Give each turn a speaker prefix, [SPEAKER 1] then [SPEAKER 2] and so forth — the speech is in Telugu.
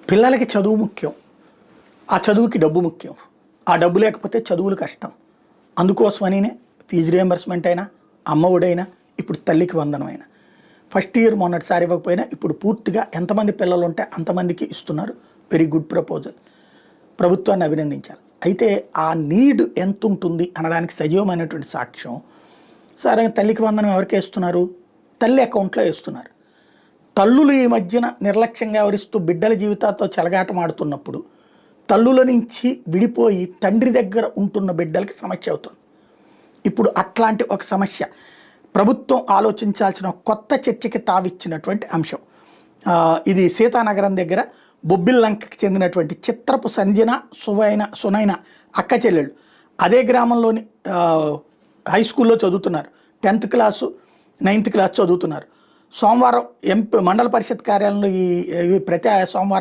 [SPEAKER 1] పిల్లలకి చదువు ముఖ్యం. ఆ చదువుకి డబ్బు ముఖ్యం. ఆ డబ్బు లేకపోతే చదువులు కష్టం. అందుకోసమనినే ఫీజు రియంబర్స్మెంట్ అయినా, అమ్మ ఒడైనా, ఇప్పుడు తల్లికి వందనమైనా. ఫస్ట్ ఇయర్ మొన్నటిసారి ఇవ్వకపోయినా ఇప్పుడు పూర్తిగా ఎంతమంది పిల్లలు ఉంటే అంతమందికి ఇస్తున్నారు. Very good proposal. ప్రభుత్వాన్ని అభినందించాలి. అయితే ఆ నీడ్ ఎంత ఉంటుంది అనడానికి సజీవమైనటువంటి సాక్ష్యం. సరే, తల్లికి వందనం ఎవరికి వేస్తున్నారు? తల్లి అకౌంట్లో వేస్తున్నారు. తల్లులు ఈ మధ్యన నిర్లక్ష్యంగా వ్యవహరిస్తూ బిడ్డల జీవితాలతో చెలగాటమాడుతున్నప్పుడు తల్లుల నుంచి విడిపోయి తండ్రి దగ్గర ఉంటున్న బిడ్డలకి సమస్య అవుతుంది. ఇప్పుడు అట్లాంటి ఒక సమస్య ప్రభుత్వం ఆలోచించాల్సిన కొత్త చర్చకి తావిచ్చినటువంటి అంశం. ఇది సీతానగరం దగ్గర బొబ్బిల్లంకకి చెందినటువంటి చిత్రపు సంజన సునైన అక్క చెల్లెళ్ళు అదే గ్రామంలోని హై స్కూల్లో చదువుతున్నారు. 10th క్లాసు 9th క్లాస్ చదువుతున్నారు. సోమవారం మండల పరిషత్ కార్యాలయంలో ఈ ప్రతి సోమవారం